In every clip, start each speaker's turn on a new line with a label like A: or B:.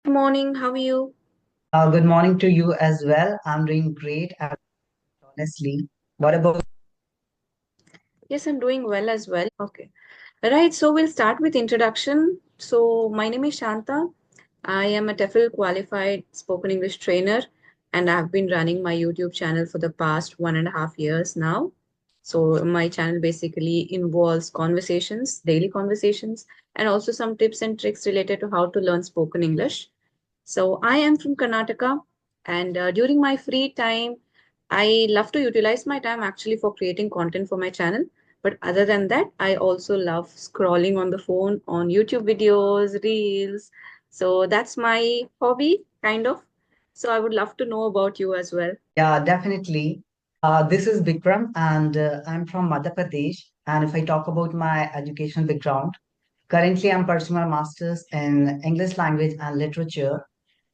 A: Morning, how are you?
B: Good morning to you as well. I'm doing great, honestly. What about?
A: Yes, I'm doing well as well. Okay. Right, so we'll start with introduction. So my name is Shantha. I am a TEFL qualified spoken English trainer and I've been running my YouTube channel for the past 1.5 years now. So my channel basically involves conversations, daily conversations, and also some tips and tricks related to how to learn spoken English. So I am from Karnataka, and during my free time, I love to utilize my time actually for creating content for my channel. But other than that, I also love scrolling on the phone on YouTube videos, reels. So that's my hobby, kind of. So I would love to know about you as well.
B: Yeah, definitely. This is Bikram, and I'm from Madhya Pradesh. And if I talk about my educational background, currently I'm pursuing my master's in English language and literature.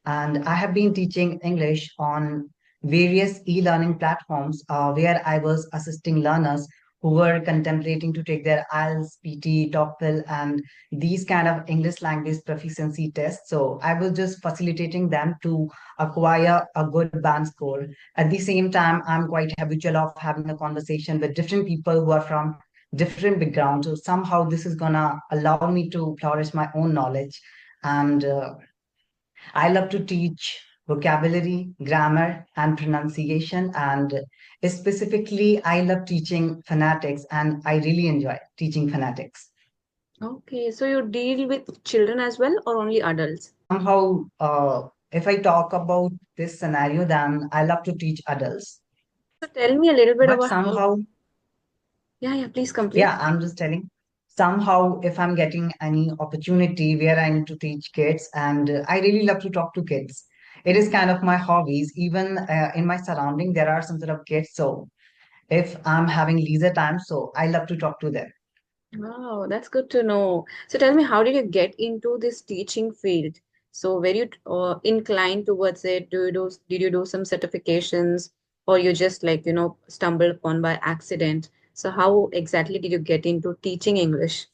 B: And I have been teaching English on various e-learning platforms where I was assisting learners who were contemplating to take their IELTS, PT, TOEFL, and these kind of English language proficiency tests. So I was just facilitating them to acquire a good band score. At the same time, I'm quite habitual of having a conversation with different people who are from different backgrounds. So somehow this is gonna allow me to flourish my own knowledge and I love to teach vocabulary, grammar, and pronunciation. And specifically, I love teaching phonetics, and I really enjoy teaching phonetics.
A: Okay, so you deal with children as well or only adults?
B: Somehow, if I talk about this scenario, then I love to teach adults.
A: So tell me a little bit
B: But
A: about how.
B: somehow,
A: Yeah, please complete.
B: yeah, I'm just telling. Somehow, if I'm getting any opportunity where I need to teach kids, and I really love to talk to kids. It is kind of my hobbies. Even in my surrounding, there are some sort of kids. So if I'm having leisure time, so I love to talk to them.
A: Wow, that's good to know. So tell me, how did you get into this teaching field? So were you inclined towards it? Did you do some certifications or you just stumbled upon by accident? So how exactly did you get into teaching English?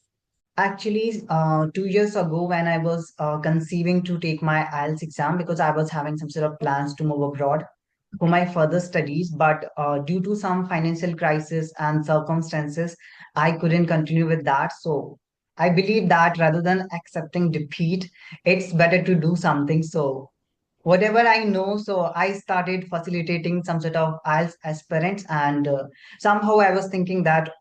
B: Actually, 2 years ago, when I was conceiving to take my IELTS exam, because I was having some sort of plans to move abroad for my further studies, but due to some financial crisis and circumstances, I couldn't continue with that. So I believe that rather than accepting defeat, it's better to do something. So whatever I know, so I started facilitating some sort of IELTS aspirants, and somehow I was thinking that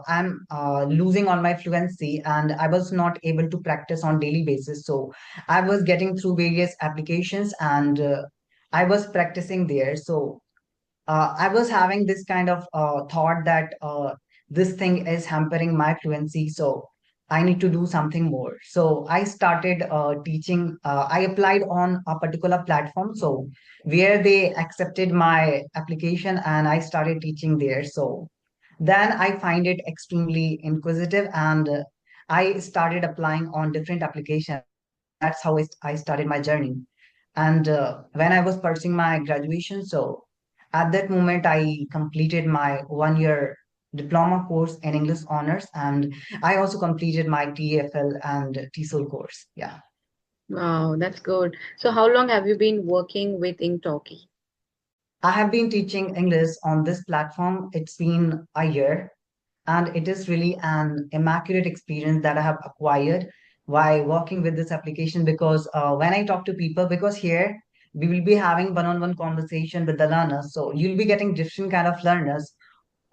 B: I'm losing on my fluency, and I was not able to practice on daily basis. So I was getting through various applications, and I was practicing there. So I was having this kind of thought that this thing is hampering my fluency, so I need to do something more. So I started teaching. I applied on a particular platform, so where they accepted my application, and I started teaching there. So then I find it extremely inquisitive, and I started applying on different applications, and that's how I started my journey. And when I was pursuing my graduation, so at that moment, I completed my 1 year diploma course in English honors, and I also completed my TFL and TESOL course. Yeah.
A: Wow, that's good. So how long have you been working with engtalki?
B: I have been teaching English on this platform. It's been a year, and it is really an immaculate experience that I have acquired while working with this application. Because when I talk to people, because here we will be having one-on-one conversation with the learners, so you'll be getting different kind of learners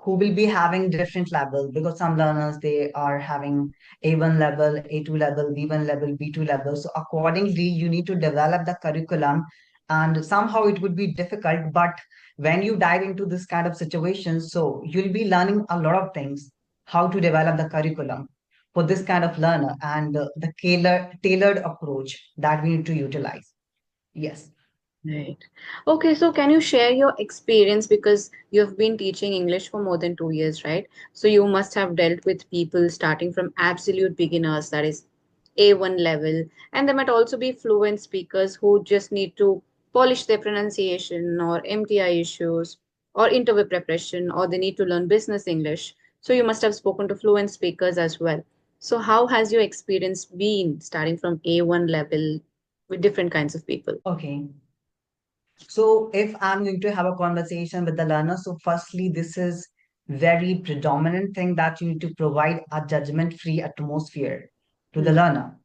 B: who will be having different levels, because some learners they are having A1 level, A2 level, B1 level, B2 level. So accordingly you need to develop the curriculum, and somehow it would be difficult, but when you dive into this kind of situation, so you'll be learning a lot of things, how to develop the curriculum for this kind of learner, and the tailored approach that we need to utilize. Yes.
A: Right. Okay, so can you share your experience because you've been teaching English for more than 2 years, right? So you must have dealt with people starting from absolute beginners, that is A1 level, and there might also be fluent speakers who just need to polish their pronunciation or MTI issues or interview preparation or they need to learn business English. So you must have spoken to fluent speakers as well. So how has your experience been starting from A1 level? with different kinds of people?
B: Okay. So if I'm going to have a conversation with the learner, so firstly, this is very predominant thing that you need to provide a judgment-free atmosphere to the
A: Hmm.
B: learner.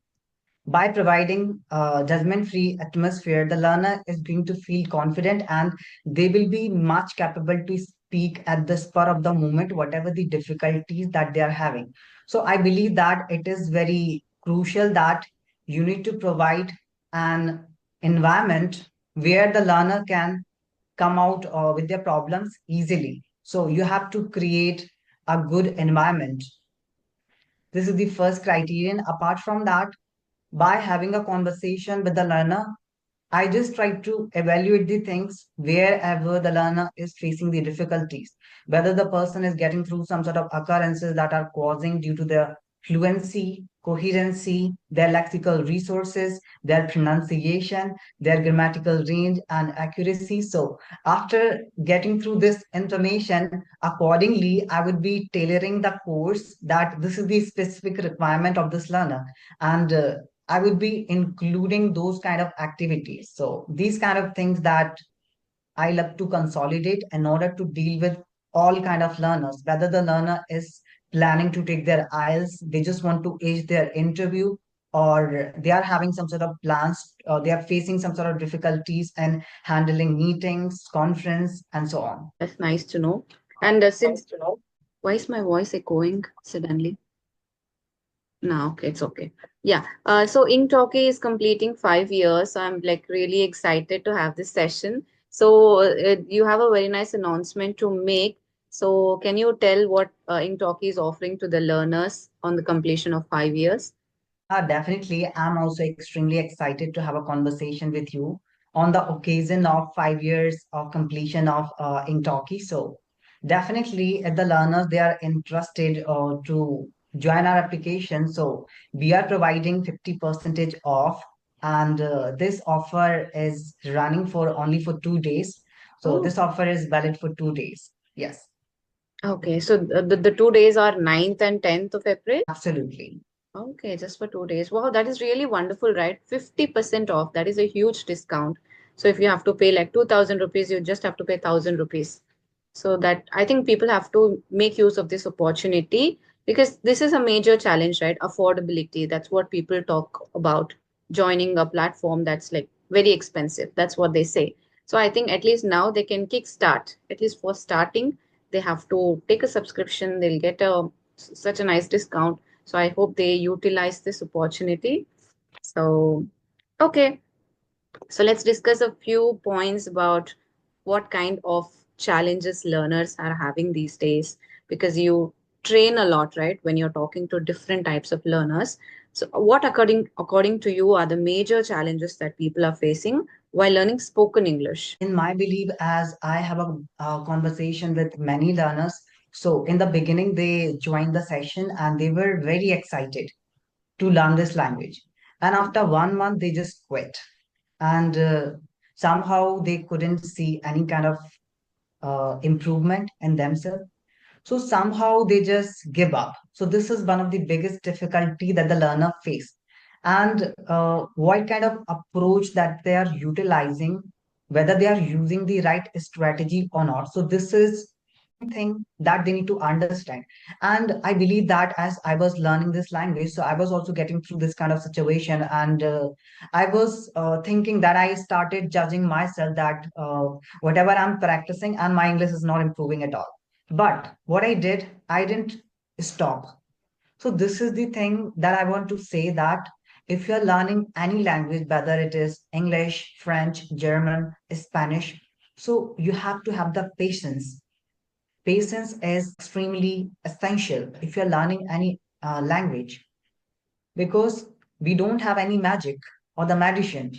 B: By providing a judgment-free atmosphere, the learner is going to feel confident and they will be much capable to speak at the spur of the moment, whatever the difficulties that they are having. So I believe that it is very crucial that you need to provide an environment where the learner can come out with their problems easily. So you have to create a good environment. This is the first criterion. Apart from that, by having a conversation with the learner, I just try to evaluate the things wherever the learner is facing the difficulties, whether the person is getting through some sort of occurrences that are causing due to their fluency, coherency, their lexical resources, their pronunciation, their grammatical range, and accuracy. So, after getting through this information, accordingly, I would be tailoring the course that this is the specific requirement of this learner. And I would be including those kind of activities. So these kind of things that I love to consolidate in order to deal with all kind of learners, whether the learner is planning to take their IELTS, they just want to ace their interview, or they are having some sort of plans, or they are facing some sort of difficulties in handling meetings, conference, and so on.
A: That's nice to know. And since, why is my voice echoing suddenly? No, okay, it's okay. Yeah. So Inktalki is completing 5 years. So I'm like really excited to have this session. So you have a very nice announcement to make. So can you tell what Inktalki is offering to the learners on the completion of 5 years?
B: Yeah, definitely. I'm also extremely excited to have a conversation with you on the occasion of 5 years of completion of Inktalki. So, definitely, if the learners they are interested to join our application, so we are providing 50% off, and this offer is running for only for 2 days. So,
A: Oh,
B: this offer is valid for 2 days. Yes,
A: okay. So the 2 days are 9th and 10th of April?
B: absolutely.
A: Okay, just for 2 days. Wow, that is really wonderful, right? 50% off. That is a huge discount. So if you have to pay like 2,000 rupees, you just have to pay 1,000 rupees. So that I think people have to make use of this opportunity because this is a major challenge, right? Affordability. That's what people talk about. Joining a platform that's like very expensive. That's what they say. So I think at least now they can kickstart. At least for starting, they have to take a subscription. They'll get such a nice discount, so I hope they utilize this opportunity. So, okay. So let's discuss a few points about what kind of challenges learners are having these days because you train a lot, right? When you're talking to different types of learners. So what according to you are the major challenges that people are facing while learning spoken English?
B: In my belief, as I have a conversation with many learners, so in the beginning they joined the session and they were very excited to learn this language, and after 1 month they just quit, and somehow they couldn't see any kind of improvement in themselves, so somehow they just give up. So this is one of the biggest difficulty that the learner face. And what kind of approach that they are utilizing, whether they are using the right strategy or not. So this is thing that they need to understand. And I believe that as I was learning this language, so I was also getting through this kind of situation. And I was thinking that I started judging myself that whatever I'm practicing and my English is not improving at all. But what I did, I didn't stop. So this is the thing that I want to say, that if you're learning any language, whether it is English, French, German, Spanish, so you have to have the patience. Patience is extremely essential if you're learning any language, because we don't have any magic or the magician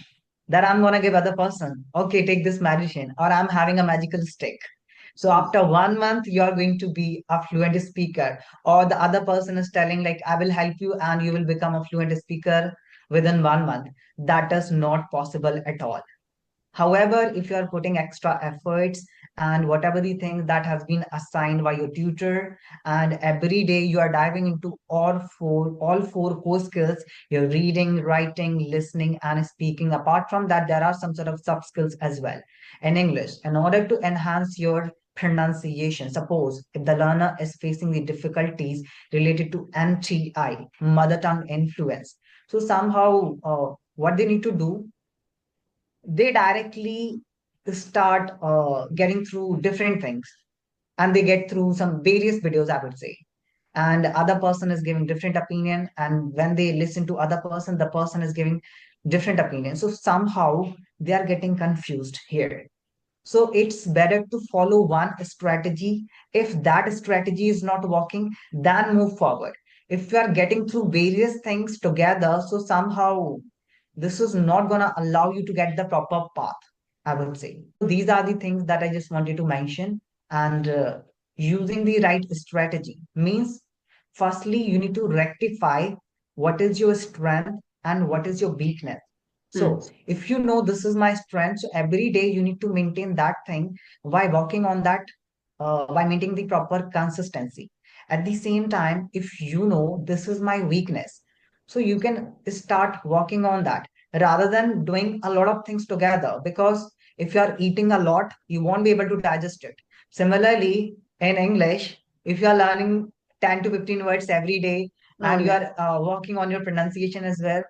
B: that I'm going to give other person, okay, take this magician, or I'm having a magical stick. So after 1 month, you're going to be a fluent speaker, or the other person is telling like, I will help you and you will become a fluent speaker within 1 month. That is not possible at all. However, if you are putting extra efforts and whatever the things that has been assigned by your tutor, and every day you are diving into all four core skills, you're reading, writing, listening, and speaking. Apart from that, there are some sort of sub skills as well in English in order to enhance your pronunciation. Suppose if the learner is facing the difficulties related to MTI, mother tongue influence. So somehow, what they need to do, they directly start getting through different things, and they get through some various videos, I would say, and the other person is giving different opinion, and when they listen to other person, the person is giving different opinion, so somehow they are getting confused here. So it's better to follow one strategy. If that strategy is not working, then move forward. If you are getting through various things together, so somehow this is not going to allow you to get the proper path, I would say. So these are the things that I just wanted to mention. And using the right strategy means, firstly, you need to rectify what is your strength and what is your weakness.
A: Hmm.
B: So if you know this is my strength, so every day you need to maintain that thing by working on that, by maintaining the proper consistency. At the same time, if you know this is my weakness, so you can start working on that rather than doing a lot of things together. Because if you are eating a lot, you won't be able to digest it. Similarly, in English, if you are learning 10 to 15 words every day
A: Oh,
B: and you
A: yeah.
B: are working on your pronunciation as well,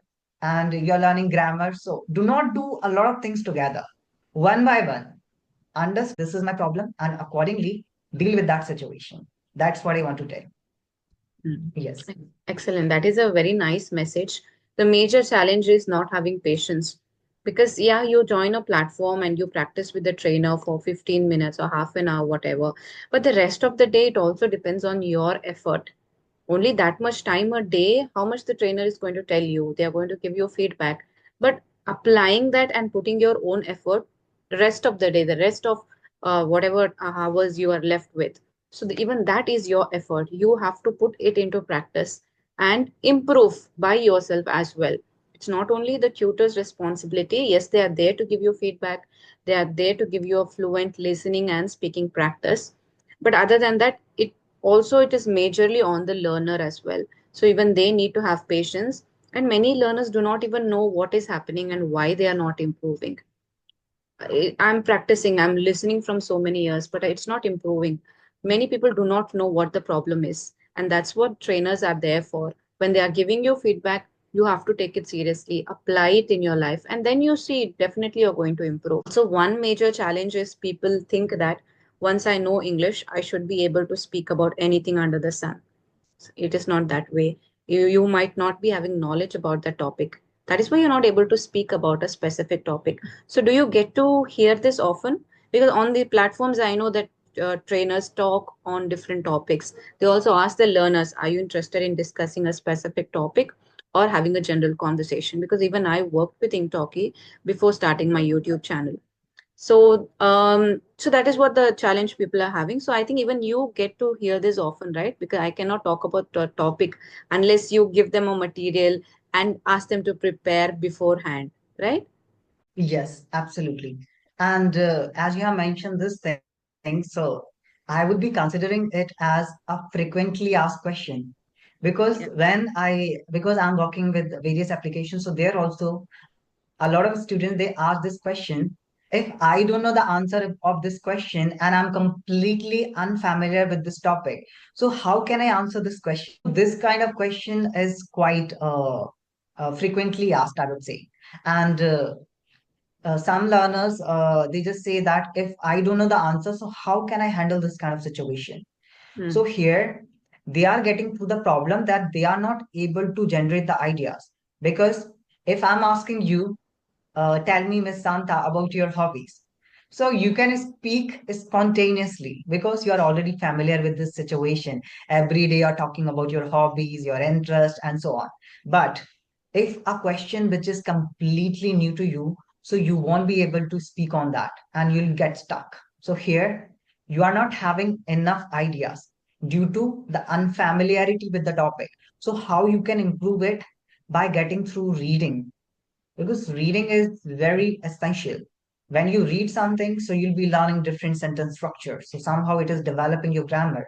B: and you're learning grammar. So do not do a lot of things together. One by one, understand this is my problem and accordingly deal with that situation. That's what I want to tell.
A: Hmm.
B: Yes.
A: Excellent. That is a very nice message. The major challenge is not having patience because, yeah, you join a platform and you practice with the trainer for 15 minutes or half an hour, whatever. But the rest of the day, it also depends on your effort. Only that much time a day, how much the trainer is going to tell you. They are going to give you feedback. But applying that and putting your own effort, the rest of the day, the rest of whatever hours you are left with. So even that is your effort. You have to put it into practice and improve by yourself as well. It's not only the tutor's responsibility. Yes, they are there to give you feedback. They are there to give you a fluent listening and speaking practice. But other than that, it is majorly on the learner as well. So even they need to have patience. And many learners do not even know what is happening and why they are not improving. I'm practicing, I'm listening from so many years, but it's not improving. Many people do not know what the problem is. And that's what trainers are there for. When they are giving you feedback, you have to take it seriously, apply it in your life, and then you see definitely you're going to improve. So, one major challenge is people think that once I know English, I should be able to speak about anything under the sun. It is not that way. You might not be having knowledge about the topic. That is why you're not able to speak about a specific topic. So do you get to hear this often? Because on the platforms I know that trainers talk on different topics. They also ask the learners, are you interested in discussing a specific topic or having a general conversation? Because even I worked with engtalki before starting my YouTube channel. So that is what the challenge people are having. So I think even you get to hear this often, right? Because I cannot talk about the topic unless you give them a material and ask them to prepare beforehand, right?
B: Yes, absolutely. And as you have mentioned this thing, so I would be considering it as a frequently asked question. Because
A: Yeah.
B: because I'm working with various applications, so there also a lot of students, they ask this question. If I don't know the answer of this question and I'm completely unfamiliar with this topic, so how can I answer this question? This kind of question is quite frequently asked, I would say. And some learners, they just say that if I don't know the answer, so how can I handle this kind of situation?
A: Hmm.
B: So here they are getting to the problem that they are not able to generate the ideas. Because if I'm asking you, tell me, Miss Santa, about your hobbies. So you can speak spontaneously because you are already familiar with this situation. Every day you're talking about your hobbies, your interests, and so on. But if a question which is completely new to you, so you won't be able to speak on that and you'll get stuck. So here you are not having enough ideas due to the unfamiliarity with the topic. So how you can improve it? By getting through reading, because reading is very essential. When you read something, so you'll be learning different sentence structure. So somehow it is developing your grammar,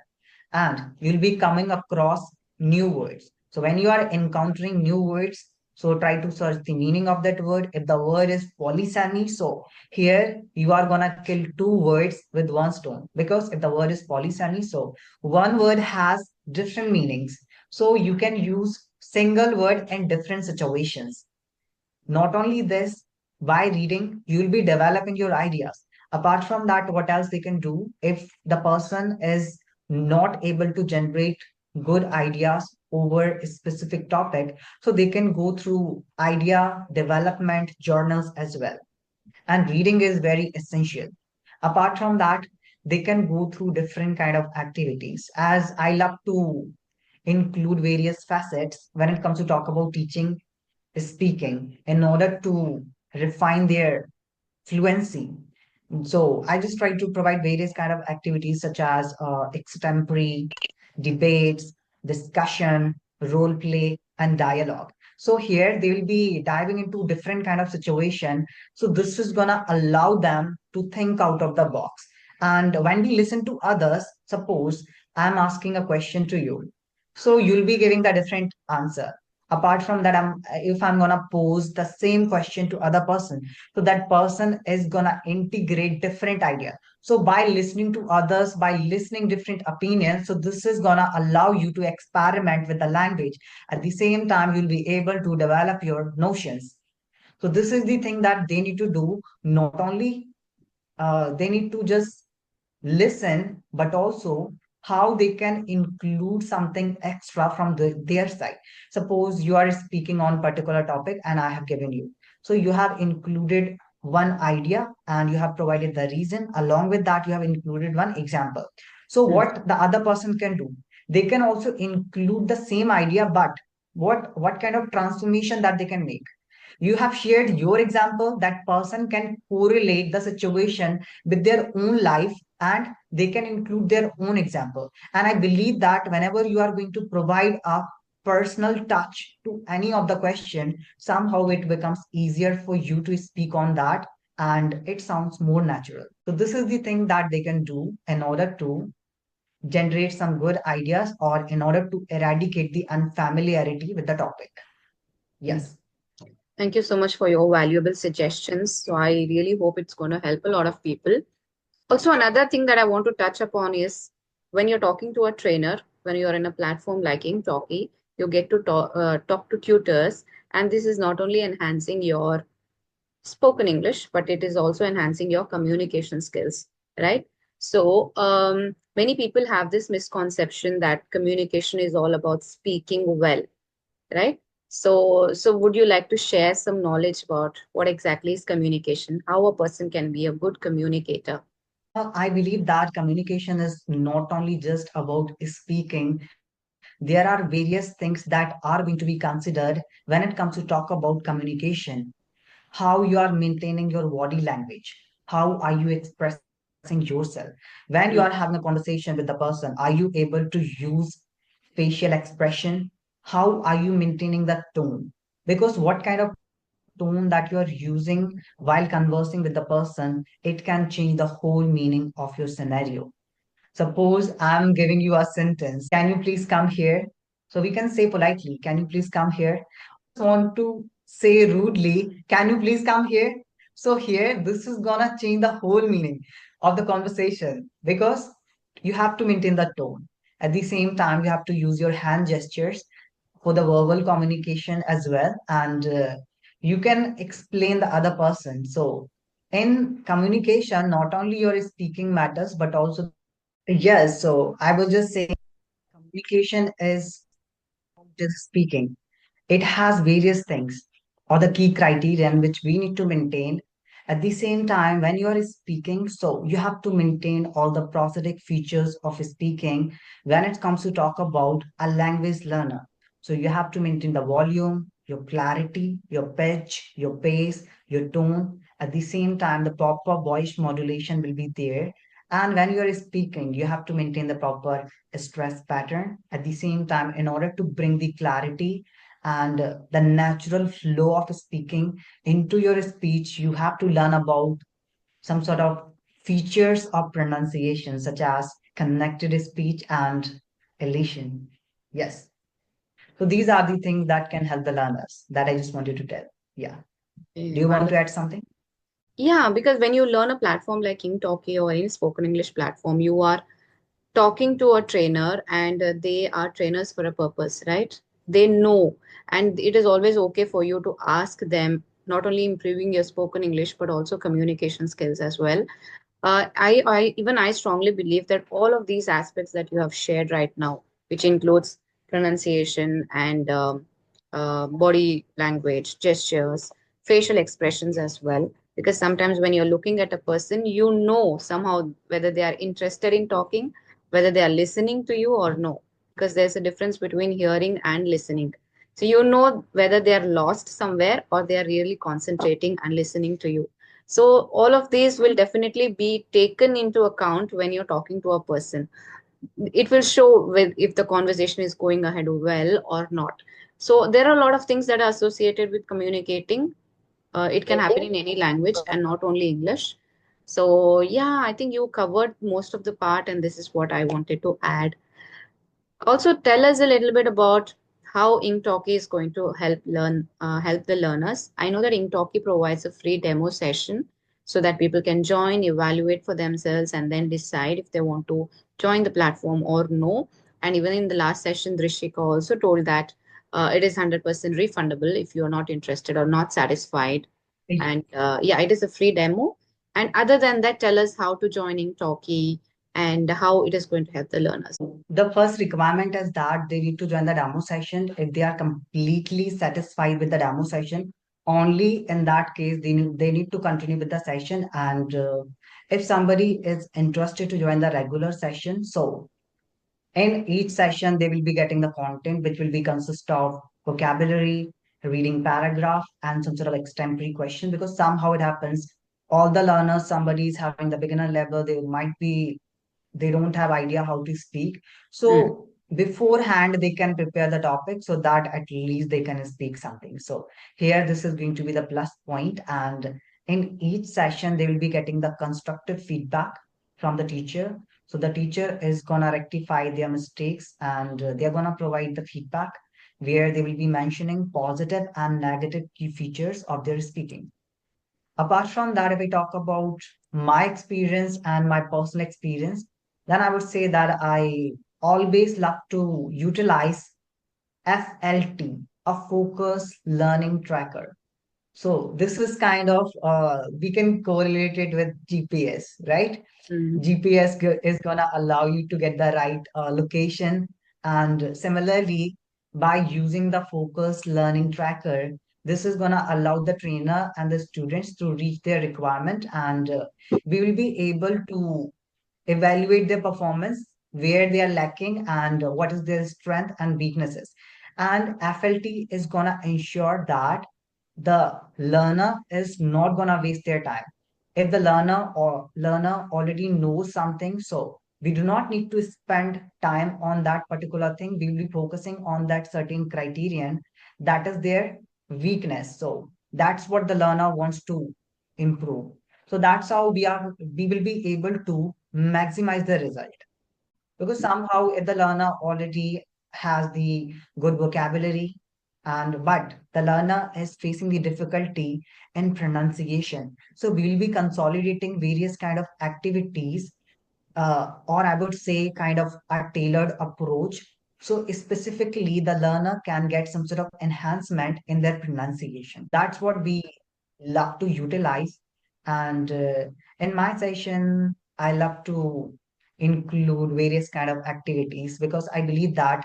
B: and you'll be coming across new words. So when you are encountering new words, so try to search the meaning of that word. If the word is polysemy, so here you are gonna kill two words with one stone, because if the word is polysemy, so one word has different meanings. So you can use single word in different situations. Not only this, by reading, you will be developing your ideas. Apart from that, what else they can do if the person is not able to generate good ideas over a specific topic? So they can go through idea development journals as well. And reading is very essential. Apart from that, they can go through different kind of activities. As I love to include various facets when it comes to talk about teaching speaking in order to refine their fluency. So I just try to provide various kind of activities such as extempore, debates, discussion, role play, and dialogue. So here they will be diving into different kind of situation. So this is gonna allow them to think out of the box. And when we listen to others, suppose I'm asking a question to you, so you'll be giving the different answer. Apart from that, if I'm gonna pose the same question to other person, so that person is gonna integrate different idea. So by listening to others, by listening different opinions, so this is gonna allow you to experiment with the language. At the same time, you'll be able to develop your notions. So this is the thing that they need to do. Not only they need to just listen, but also how they can include something extra from their side. Suppose you are speaking on particular topic and I have given you. So you have included one idea and you have provided the reason. Along with that, you have included one example. So
A: Mm.
B: what the other person can do, they can also include the same idea, but what kind of transformation that they can make. You have shared your example, that person can correlate the situation with their own life and they can include their own example. And I believe that whenever you are going to provide a personal touch to any of the question, somehow it becomes easier for you to speak on that and it sounds more natural. So this is the thing that they can do in order to generate some good ideas or in order to eradicate the unfamiliarity with the topic.
A: Mm.
B: Yes.
A: Thank you so much for your valuable suggestions. So I really hope it's going to help a lot of people. Also, another thing that I want to touch upon is when you're talking to a trainer, when you're in a platform like engtalki, you get to talk to tutors, and this is not only enhancing your spoken English, but it is also enhancing your communication skills, right? So, many people have this misconception that communication is all about speaking well, right? So would you like to share some knowledge about what exactly is communication, how a person can be a good communicator?
B: I believe that communication is not only just about speaking. There are various things that are going to be considered when it comes to talk about communication. How you are maintaining your body language. How are you expressing yourself? When you are having a conversation with the person, are you able to use facial expression? How are you maintaining the tone? Because what kind of tone that you are using while conversing with the person, it can change the whole meaning of your scenario. Suppose I'm giving you a sentence. Can you please come here? So we can say politely, can you please come here? Want to say rudely, can you please come here? So here, this is gonna change the whole meaning of the conversation because you have to maintain the tone. At the same time, you have to use your hand gestures for the verbal communication as well. And you can explain the other person. So in communication, not only your speaking matters, but also the gesture. Yes, so I was just saying communication is just speaking. It has various things or the key criterion which we need to maintain. At the same time, when you are speaking, so you have to maintain all the prosthetic features of speaking when it comes to talk about a language learner. So you have to maintain the volume, your clarity, your pitch, your pace, your tone. At the same time, the proper voice modulation will be there. And when you are speaking, you have to maintain the proper stress pattern at the same time in order to bring the clarity and the natural flow of speaking into your speech. You have to learn about some sort of features of pronunciation, such as connected speech and elation. Yes. So these are the things that can help the learners that I just wanted to tell. Yeah. Do you want to
A: Wonderful.
B: add something?
A: Yeah, because when you learn a platform like Talkie or any spoken English platform, you are talking to a trainer and they are trainers for a purpose, right? They know, and it is always okay for you to ask them, not only improving your spoken English but also communication skills as well. I strongly believe that all of these aspects that you have shared right now, which includes pronunciation and body language, gestures, facial expressions as well, because sometimes when you're looking at a person, you know somehow whether they are interested in talking, whether they are listening to you or no, because there's a difference between hearing and listening. So you know whether they are lost somewhere or they are really concentrating and listening to you. So all of these will definitely be taken into account when you're talking to a person. It will show with if the conversation is going ahead well or not. So there are a lot of things that are associated with communicating. It can happen in any language and not only English. So yeah, I think you covered most of the part, and this is what I wanted to add. Also, tell us a little bit about how Inktalki is going to help the learners. I know that Inktalki provides a free demo session so that people can join, evaluate for themselves, and then decide if they want to join the platform or no. And even in the last session, Drishika also told that it is 100% refundable if you are not interested or not satisfied. And yeah, it is a free demo. And other than that, tell us how to join Inktalki and how it is going to help the learners.
B: The first requirement is that they need to join the demo session. If they are completely satisfied with the demo session, only in that case they need to continue with the session. And if somebody is interested to join the regular session, so in each session they will be getting the content which will be consist of vocabulary, reading paragraph, and some sort of extemporary question. Because somehow it happens, all the learners, somebody is having the beginner level, they might be, they don't have idea how to speak.
A: Hmm.
B: So beforehand they can prepare the topic so that at least they can speak something. So here this is going to be the plus point. And in each session they will be getting the constructive feedback from the teacher. So the teacher is going to rectify their mistakes, and they're going to provide the feedback where they will be mentioning positive and negative key features of their speaking. Apart from that, if I talk about my experience and my personal experience, then I would say that I always love to utilize FLT, a focus learning tracker. So this is kind of we can correlate it with GPS, right?
A: Hmm.
B: Is gonna allow you to get the right location, and similarly, by using the focus learning tracker, this is gonna allow the trainer and the students to reach their requirement, and we will be able to evaluate their performance, where they are lacking, and what is their strength and weaknesses. And FLT is going to ensure that the learner is not going to waste their time. If the learner already knows something, so we do not need to spend time on that particular thing. We will be focusing on that certain criterion that is their weakness. So that's what the learner wants to improve. So that's how we will be able to maximize the result. Because somehow if the learner already has the good vocabulary, and but the learner is facing the difficulty in pronunciation, so we will be consolidating various kind of activities, or I would say kind of a tailored approach. So specifically, the learner can get some sort of enhancement in their pronunciation. That's what we love to utilize. And in my session, I love to include various kind of activities, because I believe that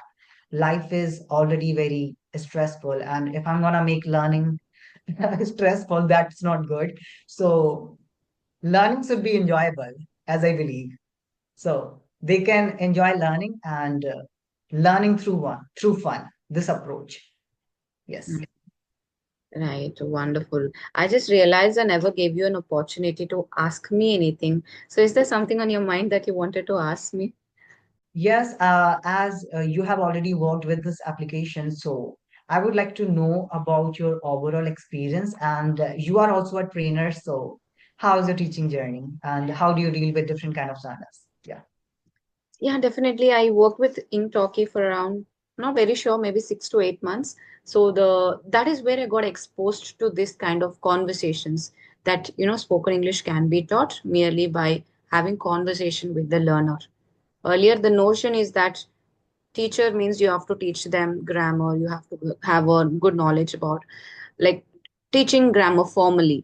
B: life is already very stressful. And if I'm gonna make learning stressful, that's not good. So learning should be enjoyable, as I believe. So they can enjoy learning, and learning through fun. This approach, yes.
A: Right, wonderful. I just realized I never gave you an opportunity to ask me anything. So, is there something on your mind that you wanted to ask me?
B: Yes, as you have already worked with this application, so I would like to know about your overall experience. And you are also a trainer, so how's your teaching journey and how do you deal with different kind of learners? Yeah.
A: Yeah, definitely. I worked with engtalki for around, not very sure, maybe 6 to 8 months. So that is where I got exposed to this kind of conversations that spoken English can be taught merely by having conversation with the learner. Earlier, the notion is that teacher means you have to teach them grammar, you have to have a good knowledge about like teaching grammar formally,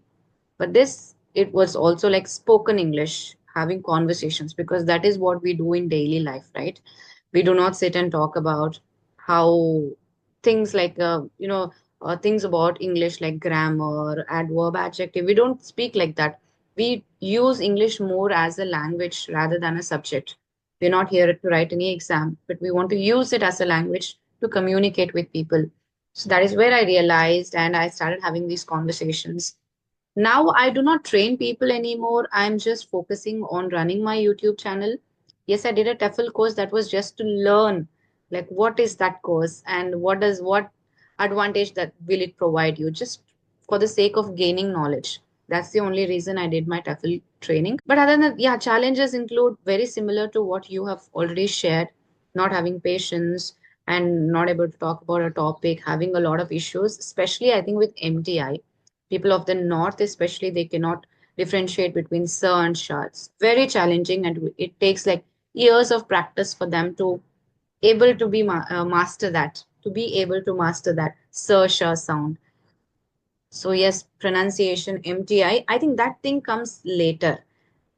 A: but this it was also like spoken English, having conversations, because that is what we do in daily life, right? We do not sit and talk about how things like things about English like grammar, adverb, adjective. We don't speak like that. We use English more as a language rather than a subject. We're not here to write any exam, but we want to use it as a language to communicate with people. So that is where I realized, and I started having these conversations. Now I do not train people anymore. I'm just focusing on running my YouTube channel. Yes, I did a TEFL course that was just to learn like what is that course and what advantage that will it provide you, just for the sake of gaining knowledge. That's the only reason I did my TEFL training. But other than, yeah, challenges include very similar to what you have already shared, not having patience and not able to talk about a topic, having a lot of issues, especially I think with MTI. People of the north, especially, they cannot differentiate between sir and sha. It's very challenging, and it takes like years of practice for them to able to be master that, to be able to master that sir sha sound. So yes, pronunciation, MTI, I think that thing comes later.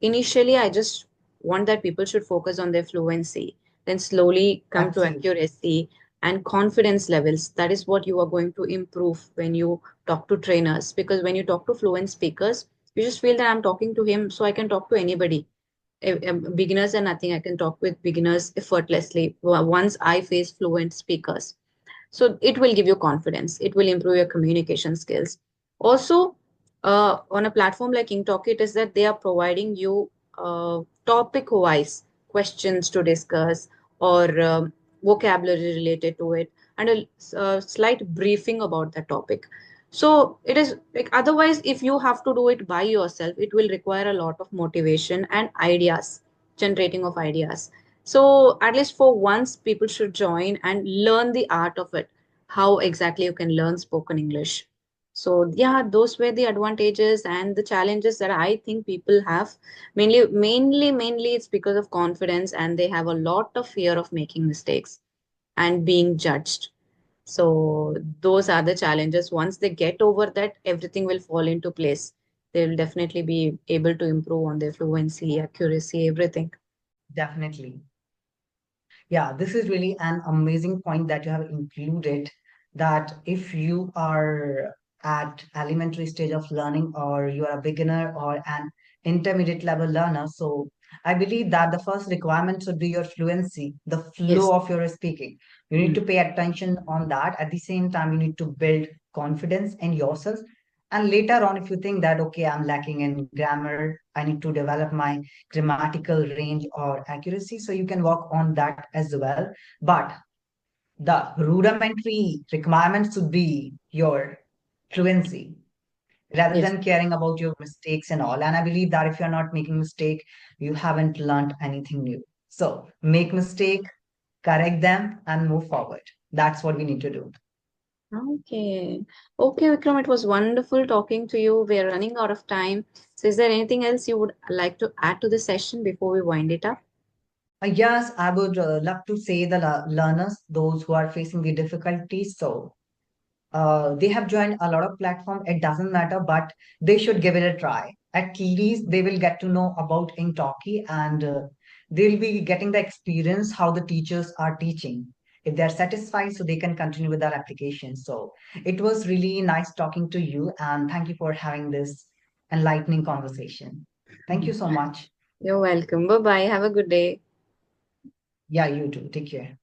A: Initially, I just want that people should focus on their fluency, then slowly come to
B: Absolutely.
A: accuracy and confidence levels. That is what you are going to improve when you talk to trainers. Because when you talk to fluent speakers, you just feel that I'm talking to him, so I can talk to anybody. Beginners are nothing. I can talk with beginners effortlessly once I face fluent speakers. So it will give you confidence. It will improve your communication skills. Also, on a platform like Inktalk, it is that they are providing you topic wise questions to discuss, or vocabulary related to it, and a slight briefing about the topic. So it is like, otherwise if you have to do it by yourself, it will require a lot of motivation and ideas, generating of ideas. So at least for once, people should join and learn the art of it, how exactly you can learn spoken English. So yeah, those were the advantages and the challenges that I think people have. Mainly it's because of confidence, and they have a lot of fear of making mistakes and being judged. So those are the challenges. Once they get over that, everything will fall into place. They will definitely be able to improve on their fluency, accuracy, everything.
B: Definitely. Yeah, this is really an amazing point that you have included that if you are at elementary stage of learning or you are a beginner or an intermediate level learner, so I believe that the first requirement should be your fluency, the
A: Yes.
B: flow of your speaking. You need
A: Mm.
B: to pay attention on that. At the same time, you need to build confidence in yourself. And later on, if you think that, okay, I'm lacking in grammar, I need to develop my grammatical range or accuracy. So you can work on that as well. But the rudimentary requirement should be your fluency rather
A: Yes.
B: than caring about your mistakes and all. And I believe that if you're not making mistake, you haven't learned anything new. So make mistake, correct them, and move forward. That's what we need to do.
A: Okay. Okay, Vikram, it was wonderful talking to you. We are running out of time. So, is there anything else you would like to add to the session before we wind it up?
B: Yes, I would love to say the learners, those who are facing the difficulties. So they have joined a lot of platform. It doesn't matter, but they should give it a try. At least they will get to know about Inktalki and they'll be getting the experience how the teachers are teaching. If they're satisfied, so they can continue with their application. So it was really nice talking to you and thank you for having this enlightening conversation. Thank you so much.
A: You're welcome. Bye bye. Have a good day.
B: Yeah, you too. Take care.